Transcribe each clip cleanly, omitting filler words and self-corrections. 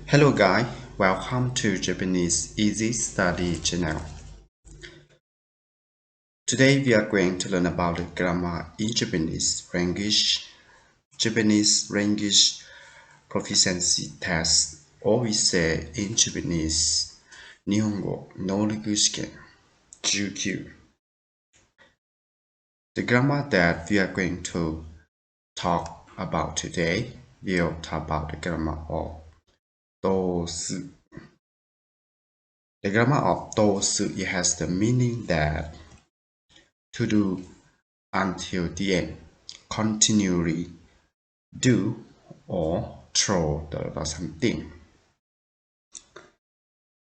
Hello guys, welcome to Japanese Easy Study channel. Today we are going to learn about the grammar in Japanese language proficiency test, or we say in Japanese 日本語能力試験19. The grammar that we are going to talk about today, we'll talk about the grammar of Toosu. The grammar of Toosu, it has the meaning that to do until the end, continually do or throw about something.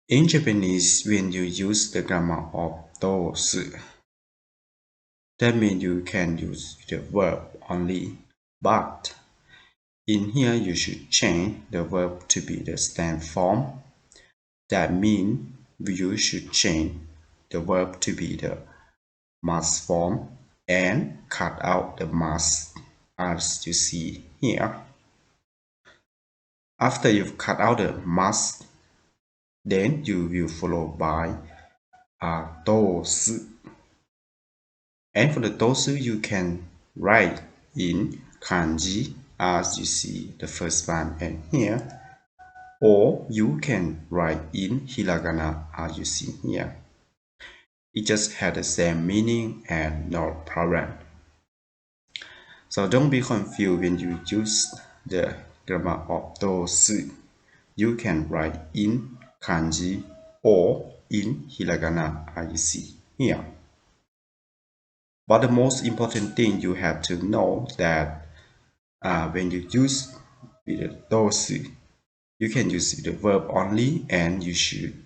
In Japanese, when you use the grammar of Toosu, that means you can use the verb only, but in here you should change the verb to be the stand form. That means you should change the verb to be the must form and cut out the must as you see here. After you've cut out the must, then you will follow by Toosu. And for the Toosu, you can write in kanji as you see the first one and here, or you can write in hiragana as you see here. It just had the same meaning and no problem. So don't be confused when you use the grammar of Toosu. You can write in kanji or in hiragana as you see here. But the most important thing you have to know that when you use the Toosu, you can use the verb only, and you should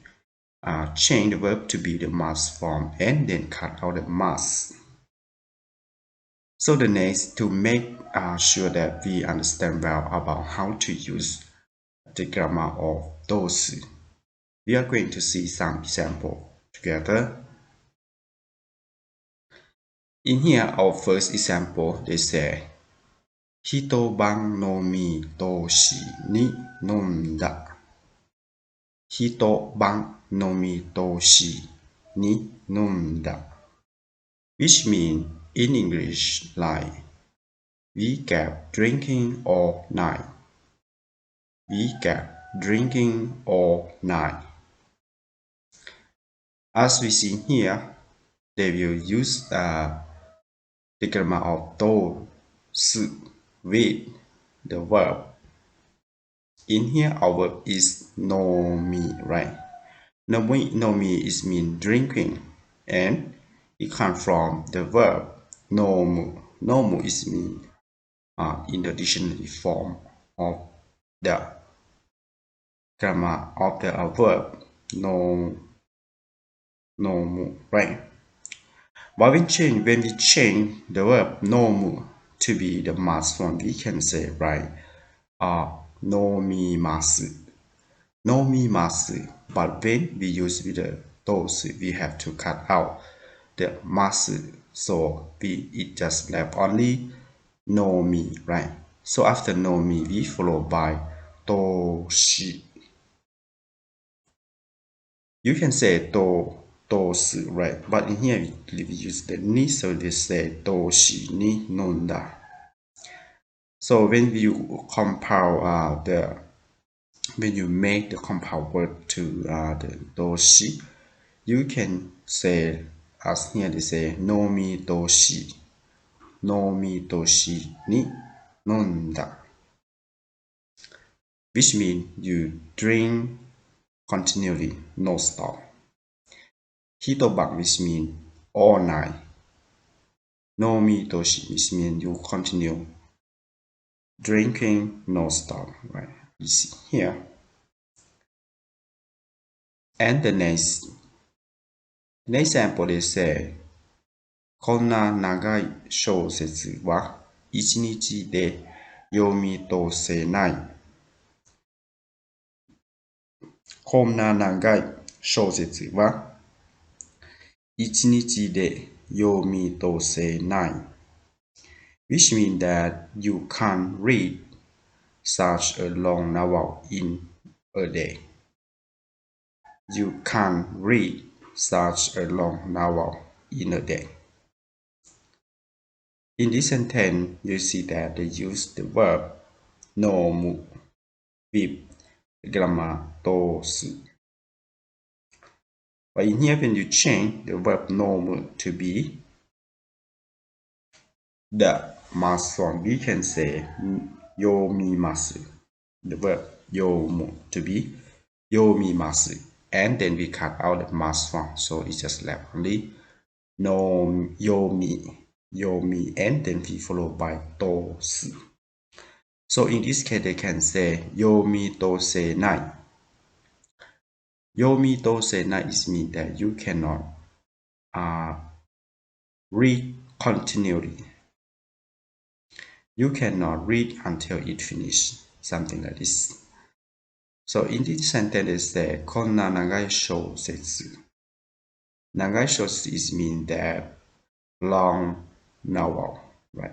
change the verb to be the must form and then cut out the must. So the next, to make sure that we understand well about how to use the grammar of Toosu, we are going to see some example together. In here, our first example, they say, 一晩飲み通しに飲んだ。一晩飲み通しに飲んだ。Which means in English like, we kept drinking all night. We kept drinking all night. As we see here, they will use the grammar of Toosu with the verb. In here, our verb is nomi, right? Nomi is mean drinking, and it comes from the verb nomu. Nomu is mean in the dictionary form of the grammar of the verb nomu, right? But when we change the verb nomu to be the must form, we can say, right, nomimasu. Nomimasu. But when we use with the Toosu, we have to cut out the masu. So it just left only nomi, right? So after nomi, we follow by toshi. You can say Toosu, right? But in here we use the ni, so they say toshi ni nonda. So when you compile when you make the compound word to the toshi, you can say, as here they say, nomi toshi ni nonda, which means you drink continually, no stop. Hitoban, which means all night. Nomi toshi, which means you continue drinking, no stop, right? You see here. And the next example, they say, こんな長い小説は一日で読み通せない。こんな長い小説は一日で読み通せない。Which means that you can't read such a long novel in a day. You can't read such a long novel in a day. In this sentence, you see that they use the verb nomu with grammar tosu. But in here, when you change the verb nomu to be the mass form, we can say yomimasu. The verb yomu to be yomimasu. And then we cut out the mass form. So it's just left only no yomi, and then we follow by tosu. So in this case, they can say yomi tose nai. Yomi tose nai is mean that you cannot read continually. You cannot read until it finishes, something like this. So in this sentence, they say konna nagai shousetsu. Nagai shousetsu is mean that long novel, right?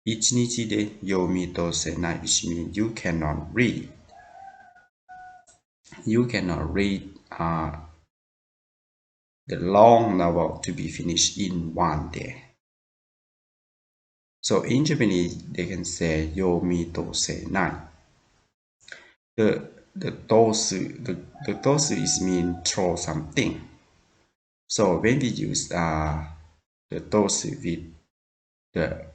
Ichinichi de yomi tose nai, which means you cannot read. You cannot read the long novel to be finished in one day. So in Japanese, they can say yomi tose nai. The tosu is mean throw something. So when we use the tosu with the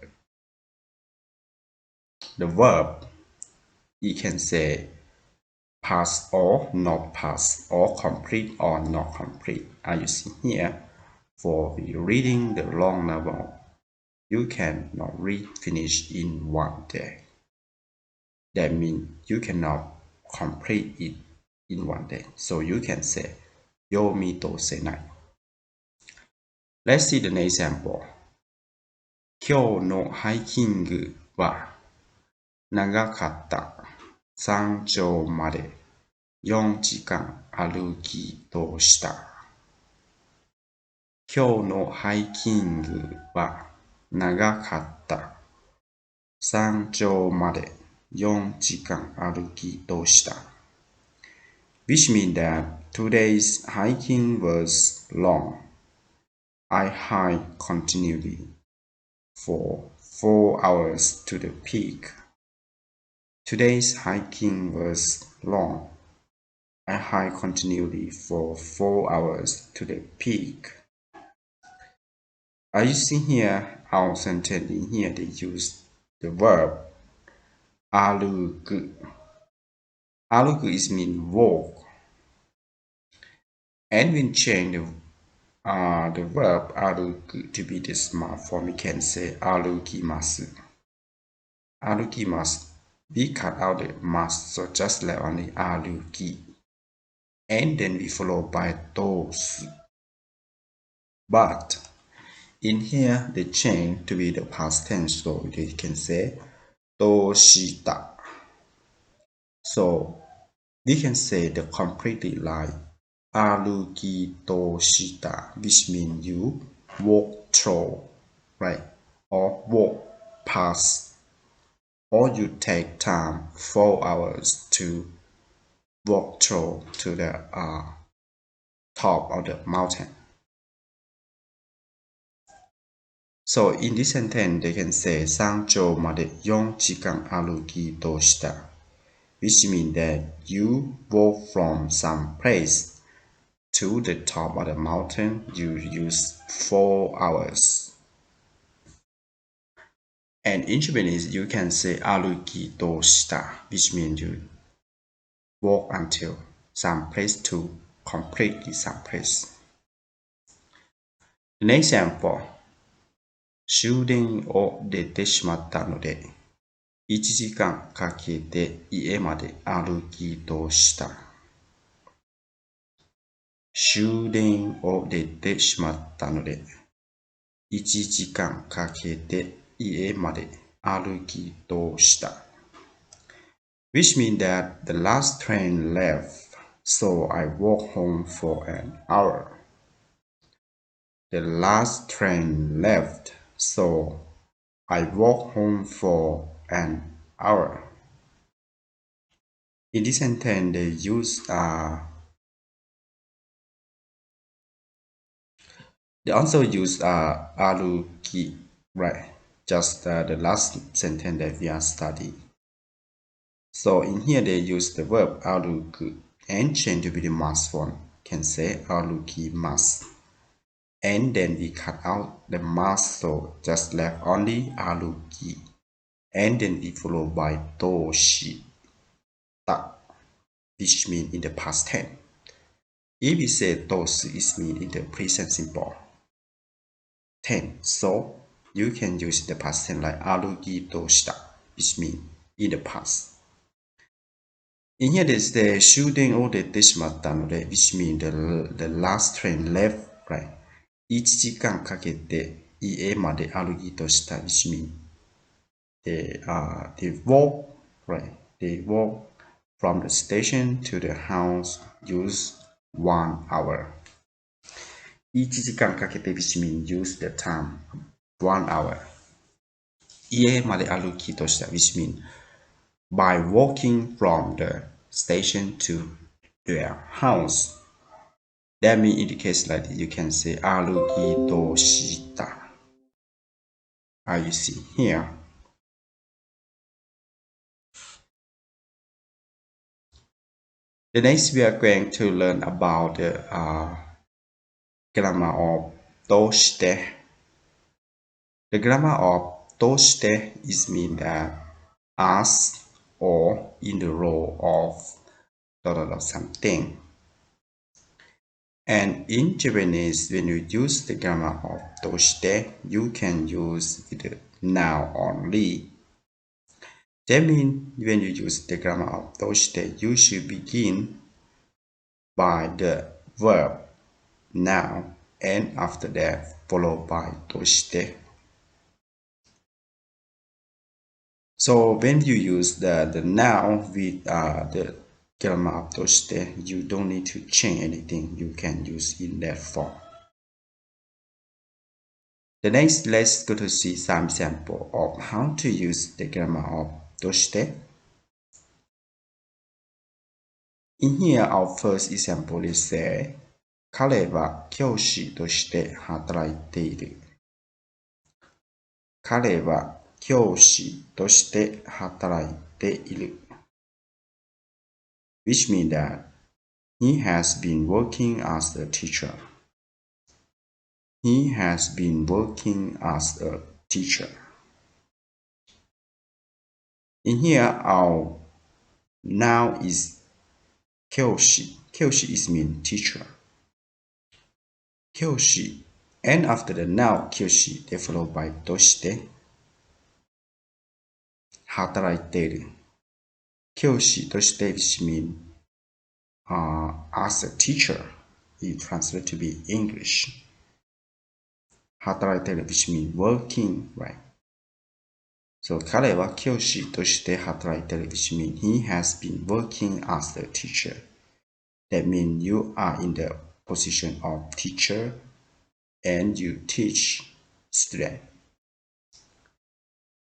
verb, you can say pass or not pass, or complete or not complete. As you see here, for reading the long novel, you cannot read finish in one day. That means you cannot complete it in one day. So you can say yomi tose nai. Let's see the next example. 今日のハイキングは長かった。山頂まで4時間歩きとした。今日のハイキングは長かった。山頂まで4時間歩きとした。Which means that today's hiking was long. I hiked continually for 4 hours to the peak. Today's hiking was long. I hiked continually for 4 hours to the peak. As you see here, our sentence in here, they use the verb aruku. Aruku is mean walk. And when change the verb aruku to be the smart form, we can say arukimasu. Arukimasu. We cut out the mas, so just like only aruki. And then we follow by tosu. But in here, they change to be the past tense, so they can say toshita. So we can say the completely like aruki toshita, which means you walk through, right? Or walk past, or you take time 4 hours to walk through to the top of the mountain. So in this sentence, they can say 山頂まで4時間歩きとした, which means that you walk from some place to the top of the mountain. You use 4 hours. And in Japanese, you can say 歩きとした, which means you walk until some place to complete some place. The next example. 終電を出てしまったので、1時間かけて家まで歩きとした。終電を出てしまったので、1時間かけて家まで歩きとした。Which means that the last train left, so I walked home for an hour. The last train left, so I walked home for an hour. In this sentence, they also use aruki, right? Just the last sentence that we are studying. So in here they use the verb aruku and change to be the mas form. Can say aruki mas. And then we cut out the mas, so just left only aruki. And then it followed by toshita, which mean in the past tense. If we say tosu, it mean in the present simple tense. So you can use the past tense like aruki toshita, which mean in the past. In here is the shooting or the deshmatta, which means the last train left, right? 1時間かけて家まで歩きとした which means they walk, right? They walk from the station to the house use 1 hour. 1時間かけて which means use the time 1 hour. 家まで歩きとした which means by walking from the station to their house. That means in the case like this, you can say aruki toshita. As you see here. The next we are going to learn about the grammar of Toshite. The grammar of Toshite is mean that as or in the role of something. And in Japanese, when you use the grammar of Toshite, you can use the noun only. That means when you use the grammar of Toshite, you should begin by the verb noun and after that followed by Toshite. So when you use the noun with the grammar of Toshite, you don't need to change anything. You can use in that form. The next, let's go to see some example of how to use the grammar of Toshite. In here, our first example is say, 彼は教師として働いている。彼は教師として働いている。Which means that he has been working as a teacher. He has been working as a teacher. In here, our noun is kyoshi. Kyoshi is mean teacher. Kyoshi. And after the noun kyoshi, they followed by toshite. Hataraiteru. Kyoshi toshite, which means as a teacher. It translates to be English. Hataraiteru, which means working, right? So 彼は教師として働いている which means he has been working as a teacher. That means you are in the position of teacher and you teach student.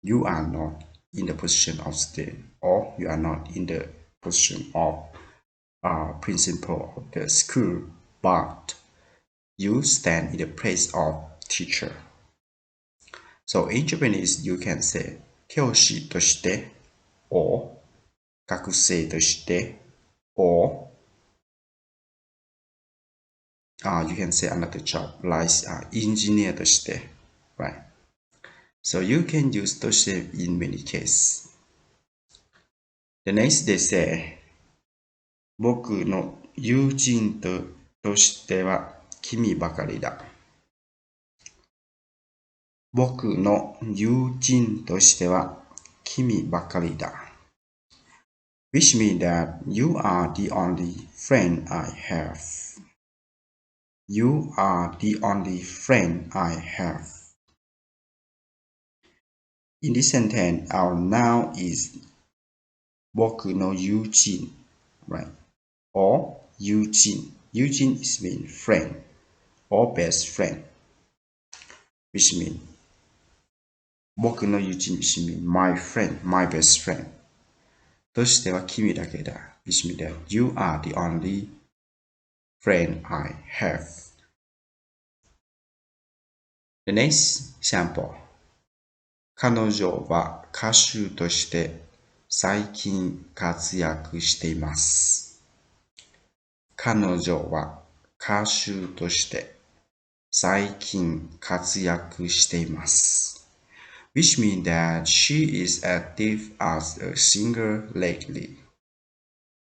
You are not in the position of student or you are not in the position of principal of the school, but you stand in the place of teacher. So in Japanese, you can say 教師として or 学生として or you can say another job like engineer として right? So you can use として in many cases. The next they say 僕の友人としては君ばかりだ。僕の友人としては君ばかりだ。Which means that you are the only friend I have. You are the only friend I have. In this sentence, our noun is 僕の友人, right? Or 友人. 友人 is mean friend or best friend. Which means 僕の友人 which means my friend, my best friend. としては君だけだ。which means that you are the only friend I have. The next sample. 彼女は歌手として最近活躍しています。彼女は歌手として最近活躍しています。which means that she is active as a singer lately.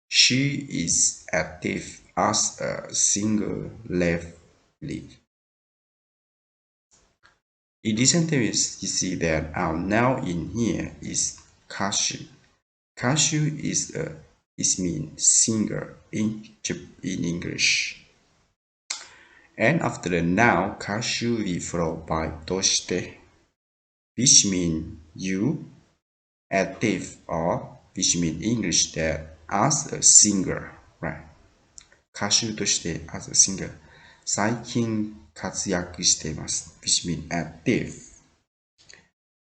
She is active as a singer lately. In this sentence, you see that our noun in here is kashu. Kashu is mean singer in English. And after the noun, kashu we followed by toshite, which mean you, active, or which mean English that as a singer, right? 歌手として as a singer 最近活躍しています which mean active.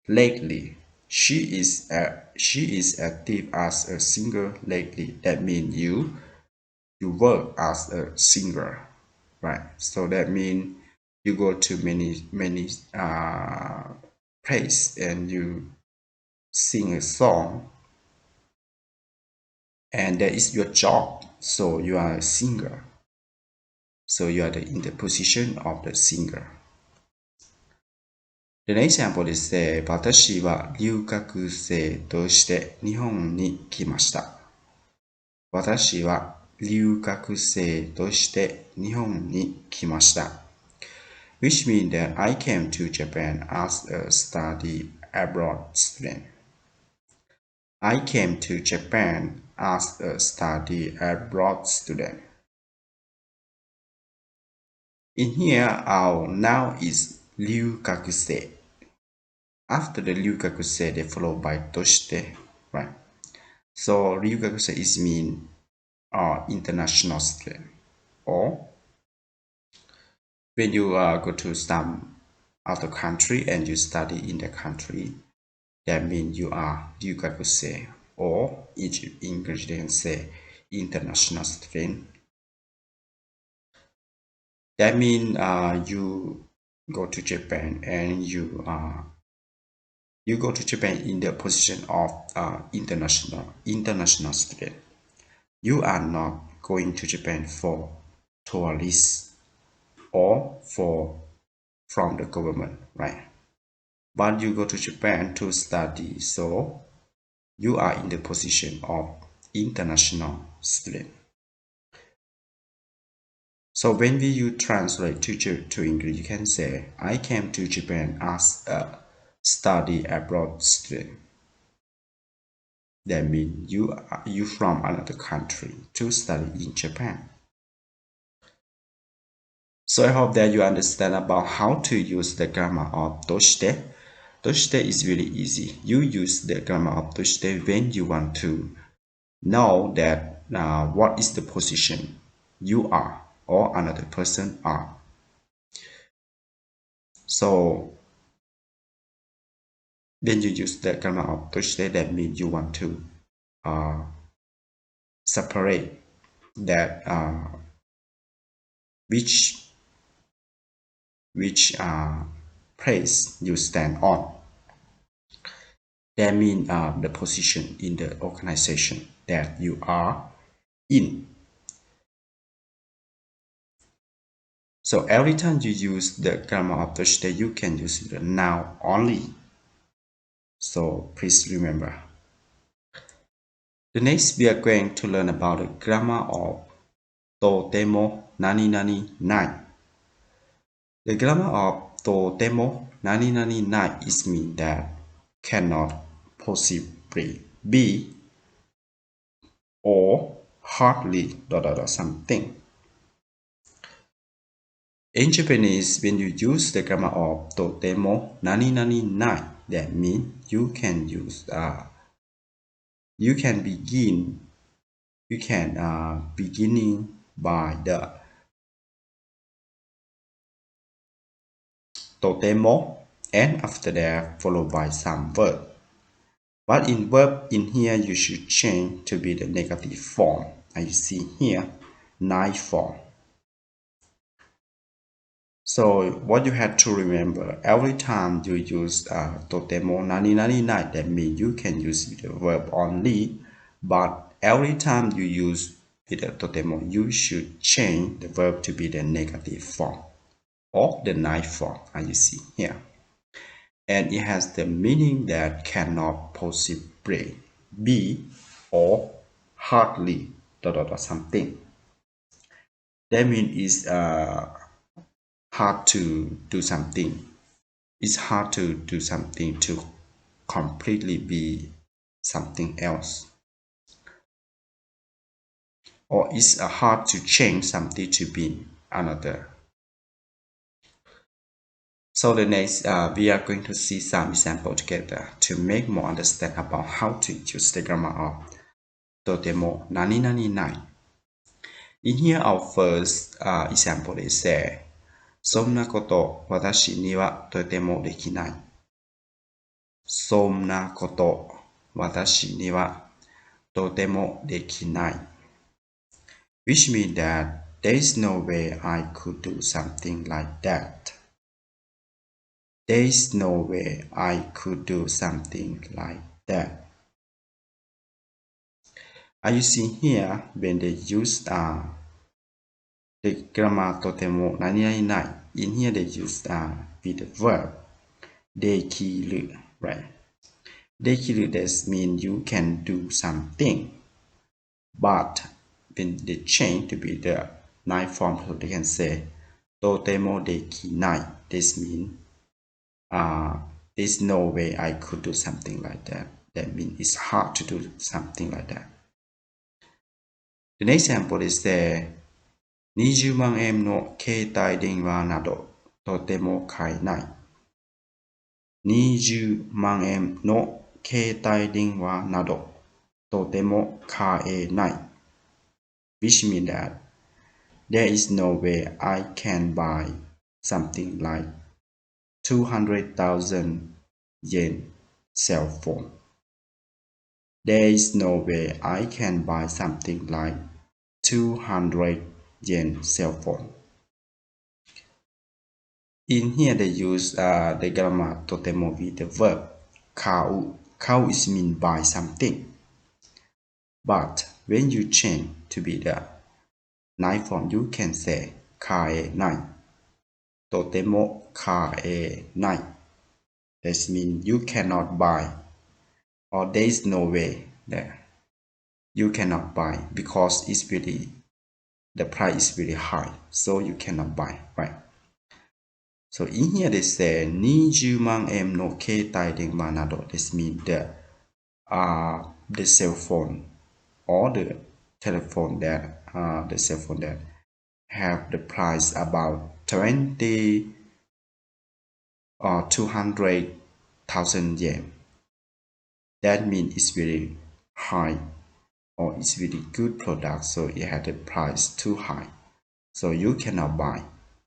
Lately, she is active as a singer lately. That means you work as a singer, right? So that means you go to many place and you sing a song, and that is your job. So you are a singer. So you are in the position of the singer. The next example is 私は留学生として日本に来ました。私は留学生として日本に来ました。which means that I came to Japan as a study abroad student. I came to Japan as a study abroad student. In here, our noun is 留学生. After the 留学生, they followed by として, right? So 留学生 is mean international student. Or when you go to some other country and you study in the country, that means you are 留学生, or in English they can say international student. That means you go to Japan and you go to Japan in the position of international student. You are not going to Japan for tourists or from the government, right? But you go to Japan to study, so you are in the position of international student. So when you translate to English, you can say, I came to Japan as a study abroad student. That means you from another country to study in Japan. So I hope that you understand about how to use the grammar of toshite. Toshite is really easy. You use the grammar of toshite when you want to know that what is the position you are or another person are. So when you use the grammar of toshite, that means you want to separate that which place you stand on. That means the position in the organization that you are in. So every time you use the grammar of Toshite, you can use the noun only. So please remember. The next we are going to learn about the grammar of TOTEMO NAI. The grammar of TOTEMO NAI is mean that cannot possibly be or hardly something. In Japanese, when you use the grammar of totemo nai, that means you can use beginning by the totemo and after that followed by some verb. But in verb in here, you should change to be the negative form. As you see here, nai form. So what you have to remember, every time you use totemo nani, that means you can use the verb only. But every time you use the totemo, you should change the verb to be the negative form or the nai form, as you see here. And it has the meaning that cannot possibly be or hardly something. That means it's hard to do something. It's hard to do something to completely be something else. Or it's hard to change something to be another. So the next, we are going to see some example together to make more understand about how to use the grammar of totemo nai. In here, our first example is say, そんなこと私にはとてもできない。そんなこと私にはとてもできない。Which means that there is no way I could do something like that. There is no way I could do something like that. As you see here, when they use the grammar とても何々ない in here they use with the verb できる right? できる that means you can do something, but when they change to be the noun form, so they can say とてもできない this means there's no way I could do something like that. That means it's hard to do something like that. The next example is the 20万円の携帯電話などとても買えない。20万円の携帯電話などとても買えない。Which means that there is no way I can buy something like 200,000 yen cell phone. There is no way I can buy something like 200 yen cell phone. In here they use the grammar とても with the verb 買う. 買う is mean buy something. But when you change to be the noun form, you can say 買えない。とても買えない。That means you cannot buy, or there is no way that you cannot buy because it's really the price is really high, so you cannot buy, right? So in here they say 20万円の携帯電話など this means the cell phone or the telephone that the cell phone that have the price about 20 or 200,000 yen. That means it's very high or it's really good product, so it had the price too high, so you cannot buy.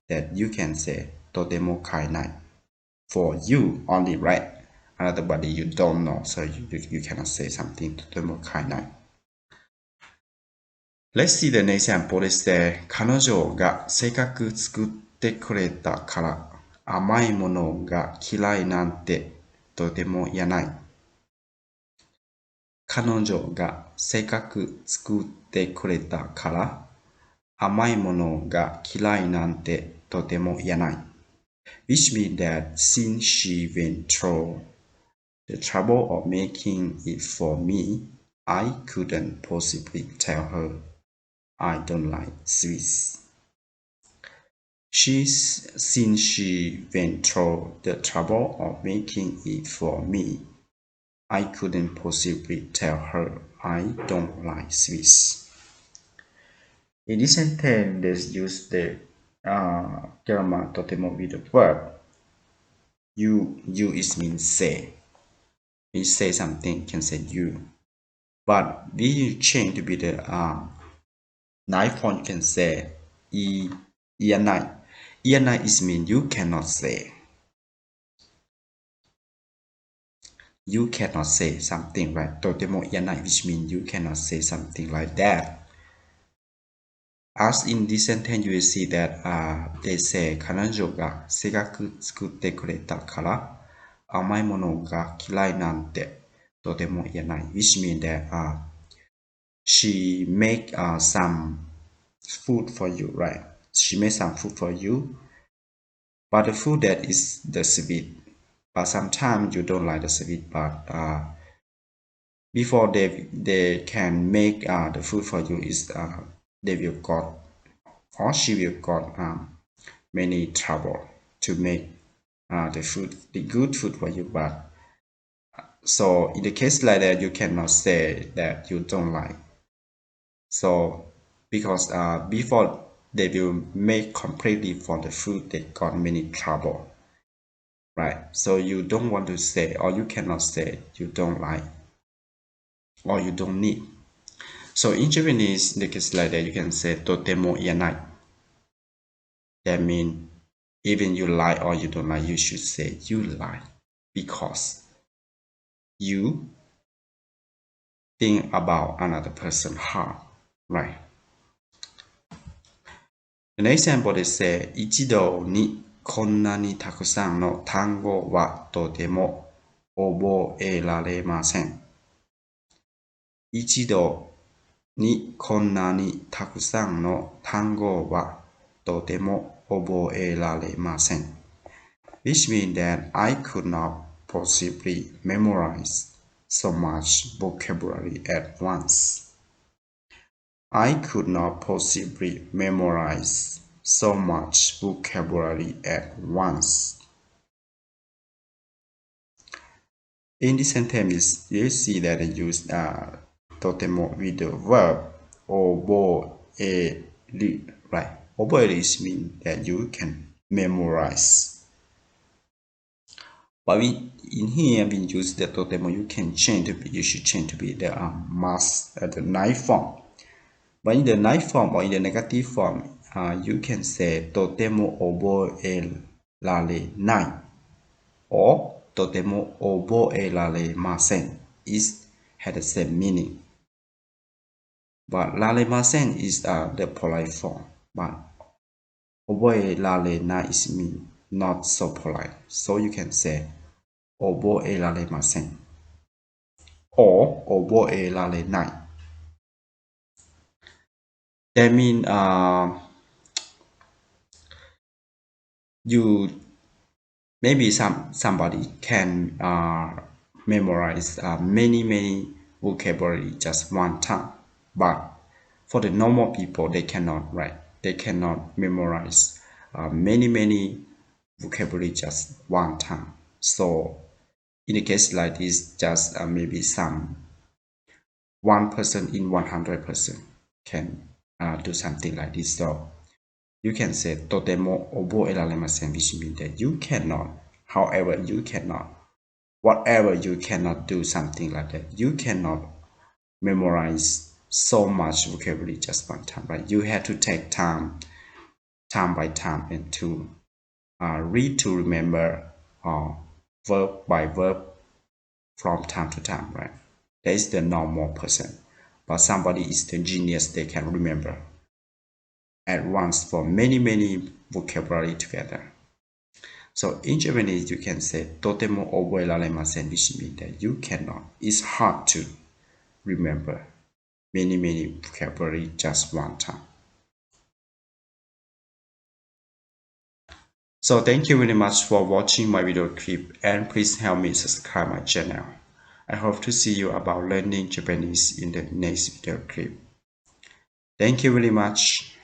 That you can say とても買えない for you only, right? Another you don't know, so you cannot say something とても買えない。Let's see the next example is that 彼女がせっかく作ってくれたから甘いものが嫌いなんてとても嫌ない。彼女がせっかく作ってくれたから甘いものが嫌いなんてとても嫌ない。Which means that since she went through the trouble of making it for me, I couldn't possibly tell her I don't like sweets. Since she went through the trouble of making it for me, I couldn't possibly tell her I don't like sweets. In this sentence, let's use the grammar とても with the verb. You is means say. We say something, can say you. But we change to be the noun form, you can say ianai. Ianai is mean you cannot say. you cannot say something like totemo iranai, which means you cannot say something like that. As in this sentence, you will see that they say 彼女が性格作ってくれたから甘いものが嫌いなんてとても言えない which means that she make some food for you, right? She made some food for you, but the food that is the sweet. But sometimes you don't like the sweet, but before they can make the food for you is they will got or she will got many trouble to make the good food for you. But so in the case like that, you cannot say that you don't like. So because before they will make completely for the food, they got many trouble, right? So you don't want to say, or you cannot say you don't like or you don't need. So in Japanese, in the case like that, you can say totemo iranai. That means even you like or you don't like, you should say you like because you think about another person hard, right? The next example they say 一度にこんなにたくさんの単語はとても覚えられません。一度にこんなにたくさんの単語はとても覚えられません。Which means that I could not possibly memorize so much vocabulary at once. I could not possibly memorize so much vocabulary at once. In this sentence, you see that I use totemo with the verb oboeru, right? Oboeru means that you can memorize. But in here, we use the totemo, you should change to be the must, the knife form. But in the knife form or in the negative form, you can say totemo oboerarenai or totemo oboeraremasen had the same meaning. But raremasen is the polite form, but oboerarenai is mean not so polite. So you can say oboeraremasen or oboerarenai. That means you maybe somebody can memorize many vocabulary just one time, but for the normal people they cannot, right? They cannot memorize many vocabulary just one time. So in a case like this, just maybe some 1% in 100% can do something like this. So you can say totemo oboeraremasen, which means that you cannot, however you cannot, whatever you cannot do something like that. You cannot memorize so much vocabulary just one time, right? You have to take time by time, and to read to remember verb by verb from time to time, right? That is the normal person. But somebody is the genius, they can remember at once for many vocabulary together. So in Japanese, you can say totemo oboeraremasen, which means that you cannot. It's hard to remember many vocabulary just one time. So thank you very much for watching my video clip, and please help me subscribe my channel. I hope to see you about learning Japanese in the next video clip. Thank you very much.